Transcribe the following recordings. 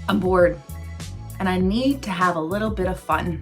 I'm bored and I need to have a little bit of fun.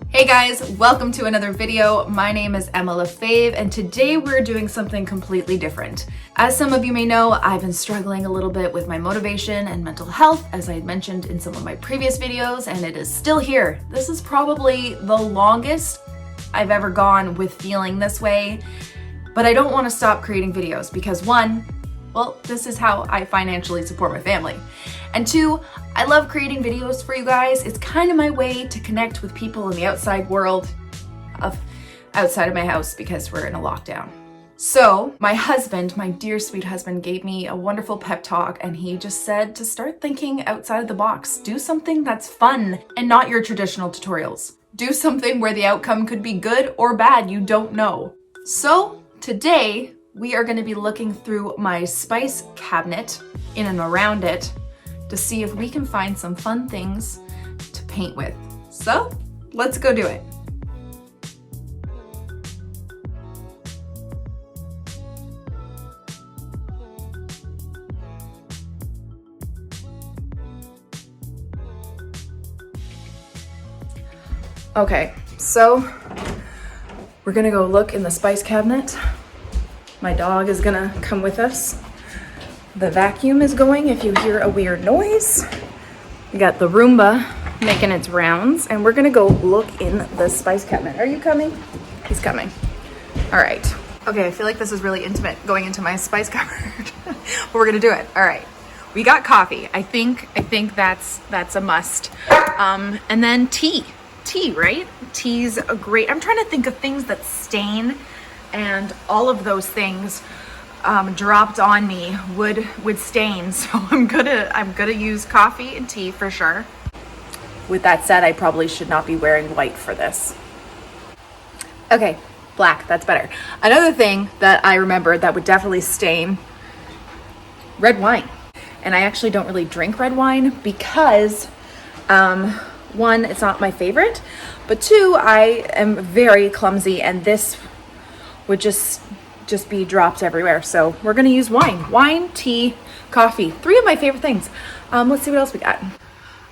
Hey guys, welcome to another video. My name is Emma LaFave and today we're doing something completely different. As some of you may know, I've been struggling a little bit with my motivation and mental health, as I had mentioned in some of my previous videos, and it is still here. This is probably the longest I've ever gone with feeling this way, but I don't want to stop creating videos because one, well, this is how I financially support my family. And two, I love creating videos for you guys. It's kind of my way to connect with people in the outside world outside of my house because we're in a lockdown. So my husband, my dear sweet husband, gave me a wonderful pep talk and he just said to start thinking outside of the box. Do something that's fun and not your traditional tutorials. Do something where the outcome could be good or bad, you don't know. So today we are going to be looking through my spice cabinet in and around it to see if we can find some fun things to paint with. So let's go do it. Okay, so we're gonna go look in the spice cabinet. My dog is gonna come with us. The vacuum is going if you hear a weird noise. We got the Roomba making its rounds and we're gonna go look in the spice cabinet. Are you coming? He's coming. All right. Okay, I feel like this is really intimate going into my spice cupboard, but we're gonna do it. All right. We got coffee. I think that's a must. And then tea, right? Tea's a great, I'm trying to think of things that stain, and all of those things dropped on me would stain, so I'm gonna use coffee and tea for sure. With that said, I probably should not be wearing white for this. Okay, black, that's better. Another thing that I remembered that would definitely stain: red wine. And I actually don't really drink red wine because one, it's not my favorite, but two, I am very clumsy and this would just be dropped everywhere. So we're gonna use wine, tea, coffee, 3 of my favorite things. Let's see what else we got.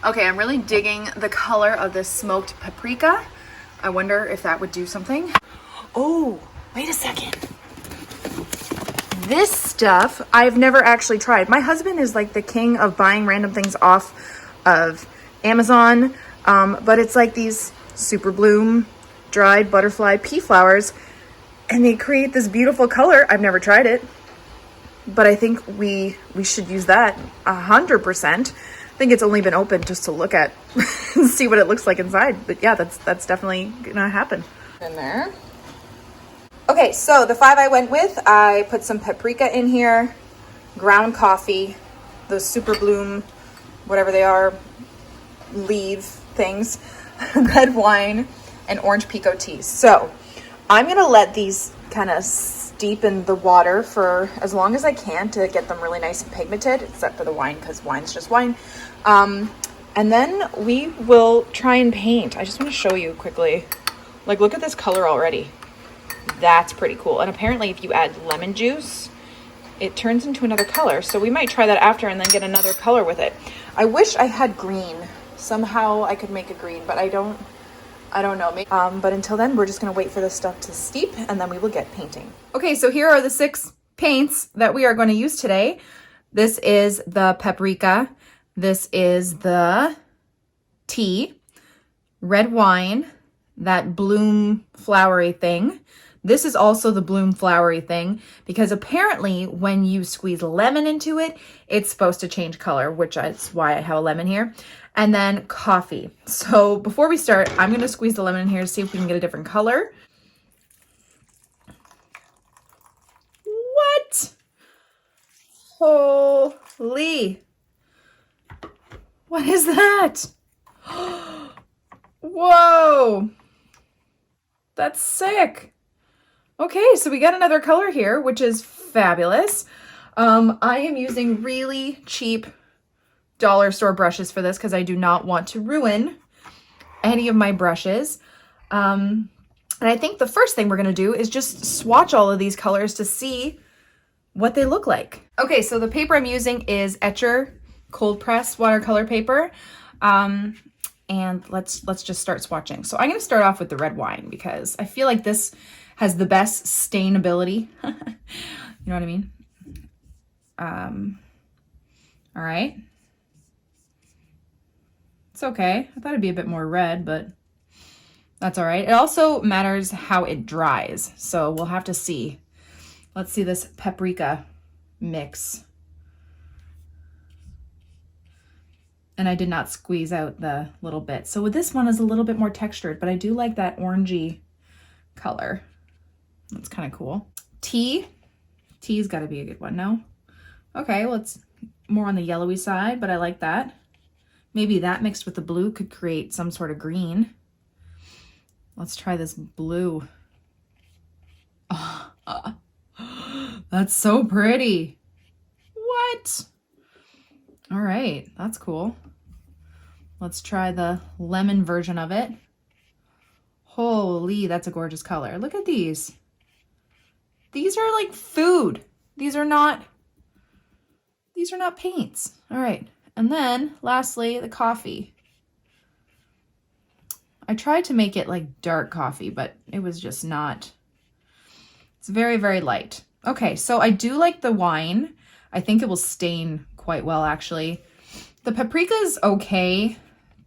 Okay, I'm really digging the color of this smoked paprika. I wonder if that would do something. Oh, wait a second. This stuff I've never actually tried. My husband is like the king of buying random things off of Amazon, but it's like these super bloom dried butterfly pea flowers, and they create this beautiful color. I've never tried it, but I think we should use that 100%. I think it's only been open just to look at and see what it looks like inside. But yeah, that's definitely gonna happen. In there. Okay, so the 5 I went with, I put some paprika in here, ground coffee, those super bloom, whatever they are, leaf things, red wine, and orange pico tea. So I'm gonna let these kind of steep in the water for as long as I can to get them really nice and pigmented, except for the wine because wine's just wine. And then we will try and paint. I just want to show you quickly. Like, look at this color already. That's pretty cool. And apparently if you add lemon juice, it turns into another color. So we might try that after and then get another color with it. I wish I had green. Somehow I could make a green, but I don't know. Maybe, but until then, we're just gonna wait for this stuff to steep and then we will get painting. Okay, so here are the 6 paints that we are going to use today. This is the paprika. This is the tea, red wine, that bloom flowery thing. This is also the bloom flowery thing because apparently when you squeeze lemon into it, it's supposed to change color, which is why I have a lemon here. And then coffee. So before we start, I'm gonna squeeze the lemon in here to see if we can get a different color. What? Holy. What is that? Whoa. That's sick. Okay, so we got another color here, which is fabulous. I am using really cheap dollar store brushes for this because I do not want to ruin any of my brushes. And I think the first thing we're going to do is just swatch all of these colors to see what they look like. Okay, so the paper I'm using is Etchr cold press watercolor paper. And let's just start swatching. So I'm going to start off with the red wine because I feel like this has the best stainability. You know what I mean? All right. It's okay. I thought it'd be a bit more red, but that's all right. It also matters how it dries. So we'll have to see. Let's see this paprika mix. And I did not squeeze out the little bit. So with this one is a little bit more textured, but I do like that orangey color. That's kind of cool. Tea's got to be a good one, no? Okay, well, it's more on the yellowy side, but I like that. Maybe that mixed with the blue could create some sort of green. Let's try this blue. Oh, that's so pretty. What? All right, that's cool. Let's try the lemon version of it. Holy, that's a gorgeous color. Look at these. These are like food. These are not paints. All right, and then lastly, the coffee. I tried to make it like dark coffee, but it was just not. It's very, very light. Okay, so I do like the wine. I think it will stain quite well, actually. The paprika's okay.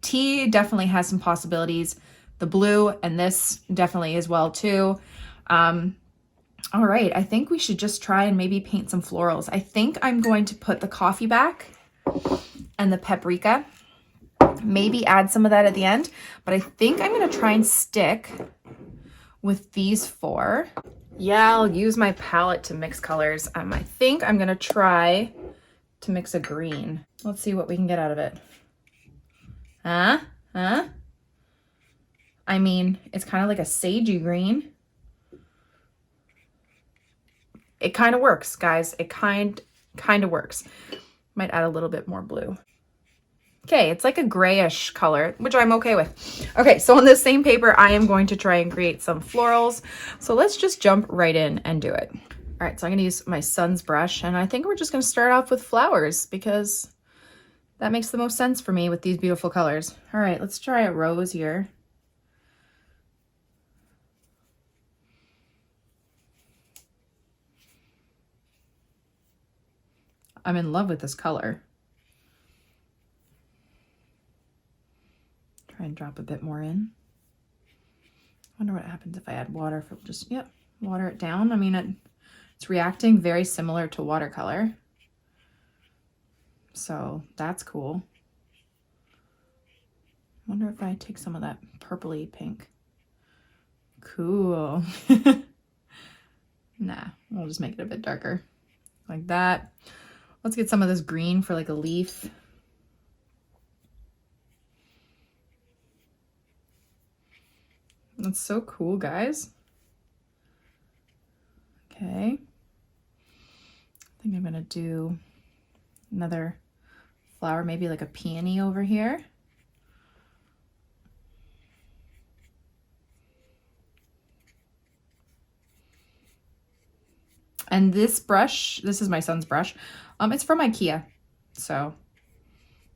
Tea definitely has some possibilities. The blue and this definitely as well too. All right, I think we should just try and maybe paint some florals. I think I'm going to put the coffee back and the paprika. Maybe add some of that at the end, but I think I'm gonna try and stick with these four. Yeah, I'll use my palette to mix colors. I think I'm gonna try to mix a green. Let's see what we can get out of it. Huh? I mean, it's kind of like a sagey green. It kind of works, guys. It kind of works. Might add a little bit more blue. Okay, it's like a grayish color, which I'm okay with. Okay, so on this same paper, I am going to try and create some florals. So let's just jump right in and do it. All right, so I'm gonna use my son's brush, and I think we're just gonna start off with flowers because that makes the most sense for me with these beautiful colors. All right, let's try a rose here. I'm in love with this color. Try and drop a bit more in. Wonder what happens if I add water for just, yep, water it down. I mean, it's reacting very similar to watercolor. So that's cool. Wonder if I take some of that purpley pink. Cool. Nah, we'll just make it a bit darker like that. Let's get some of this green for like a leaf. That's so cool, guys. Okay. I think I'm gonna do another flower, maybe like a peony over here. And this brush, this is my son's brush. It's from IKEA. So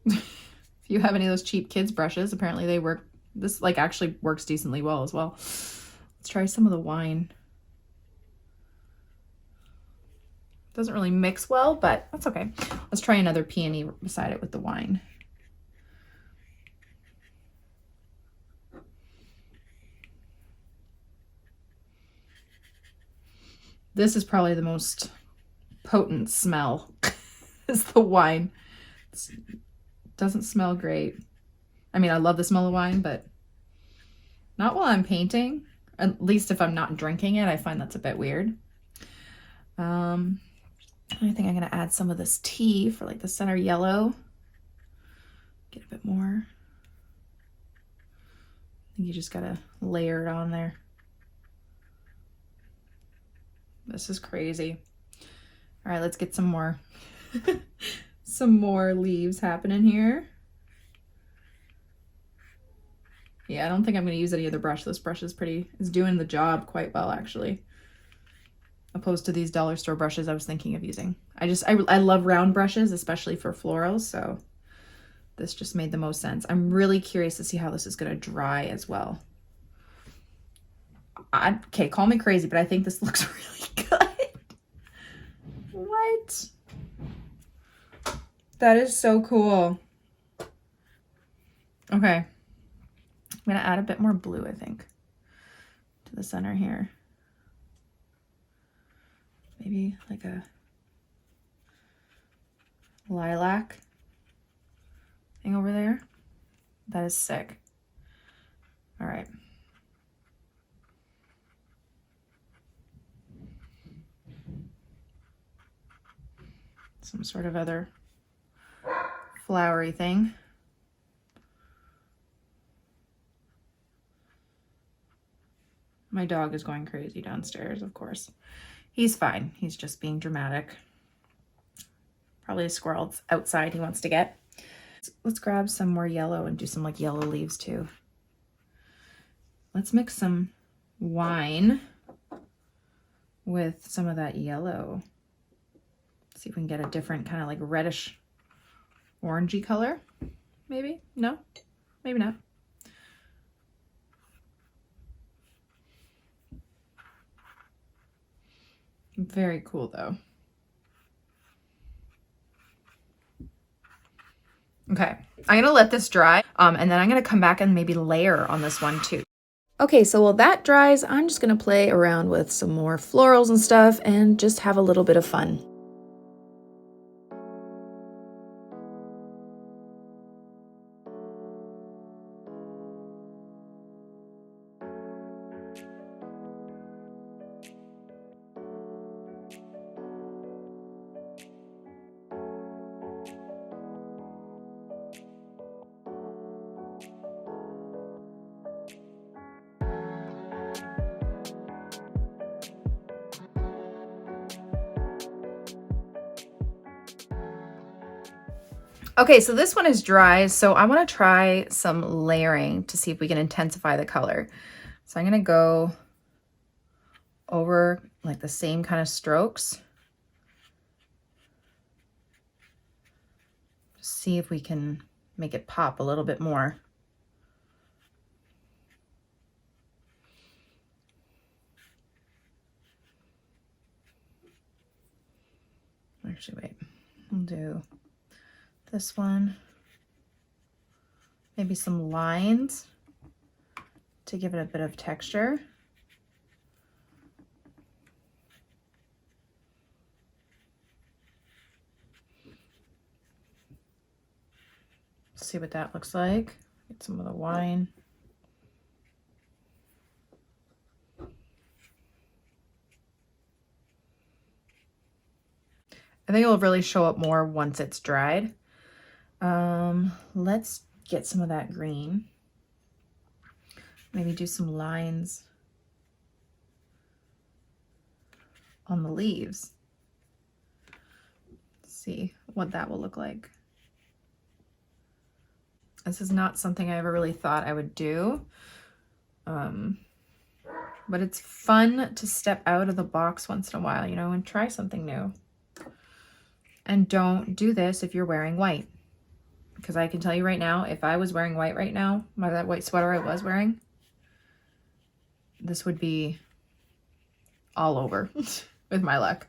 if you have any of those cheap kids brushes, apparently they work. This like actually works decently well as well. Let's try some of the wine. Doesn't really mix well, but that's okay. Let's try another peony beside it with the wine. This is probably the most potent smell is the wine. It doesn't smell great. I mean, I love the smell of wine, but not while I'm painting. At least if I'm not drinking it, I find that's a bit weird. I think I'm gonna add some of this tea for like the center yellow. Get a bit more. I think you just gotta layer it on there. This is crazy. All right, let's get some more some more leaves happening here. Yeah, I don't think I'm gonna use any other brush. This brush is doing the job quite well, actually. opposed to these dollar store brushes I was thinking of using. I love round brushes, especially for florals, so this just made the most sense. I'm really curious to see how this is going to dry as well. Okay, call me crazy, but I think this looks really good. What? That is so cool. Okay. I'm going to add a bit more blue, I think, to the center here. Maybe like a lilac thing over there. That is sick. All right. Some sort of other flowery thing. My dog is going crazy downstairs, of course. He's fine. He's just being dramatic. Probably a squirrel outside he wants to get. Let's grab some more yellow and do some like yellow leaves too. Let's mix some wine with some of that yellow. See if we can get a different kind of like reddish orangey color. Maybe? No? Maybe not. Very cool though. Okay, I'm gonna let this dry and then I'm gonna come back and maybe layer on this one too. Okay, so while that dries, I'm just gonna play around with some more florals and stuff and just have a little bit of fun. Okay, so this one is dry, so I want to try some layering to see if we can intensify the color. So I'm going to go over like the same kind of strokes. See if we can make it pop a little bit more. Actually, wait, I'll do this one, maybe some lines to give it a bit of texture. See what that looks like. Get some of the wine. I think it'll really show up more once it's dried. Let's get some of that green. Maybe do some lines on the leaves. See what that will look like. This is not something I ever really thought I would do. But it's fun to step out of the box once in a while, you know, and try something new. And don't do this if you're wearing white. Because I can tell you right now, if I was wearing white right now, that white sweater I was wearing, this would be all over with my luck.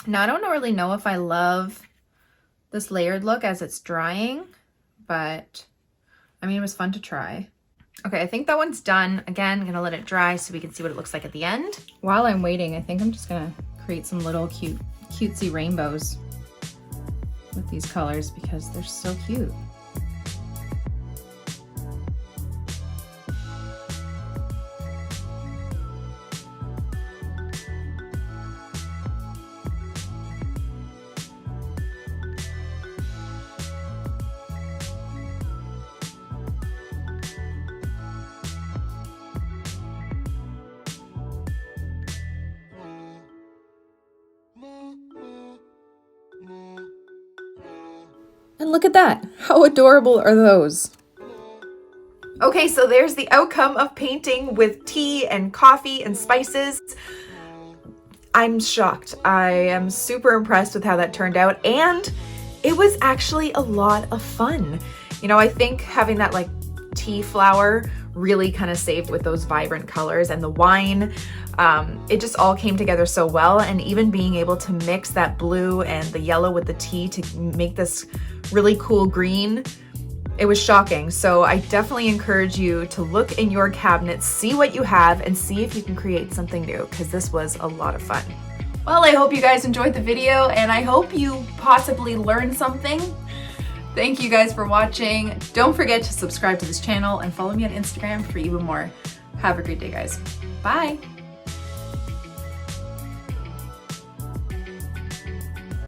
Now, I don't really know if I love this layered look as it's drying, but I mean, it was fun to try. Okay, I think that one's done. Again, I'm gonna let it dry so we can see what it looks like at the end. While I'm waiting, I think I'm just gonna create some little cutesy rainbows with these colors because they're so cute. And look at that. How adorable are those? Okay, so there's the outcome of painting with tea and coffee and spices. I'm shocked. I am super impressed with how that turned out, and it was actually a lot of fun. You know, I think having that like tea flower really kind of saved with those vibrant colors, and the wine, it just all came together so well. And even being able to mix that blue and the yellow with the tea to make this really cool green, it was shocking. So I definitely encourage you to look in your cabinets, see what you have, and see if you can create something new, because this was a lot of fun. Well, I hope you guys enjoyed the video, and I hope you possibly learned something. Thank you guys for watching. Don't forget to subscribe to this channel and follow me on Instagram for even more. Have a great day, guys. Bye.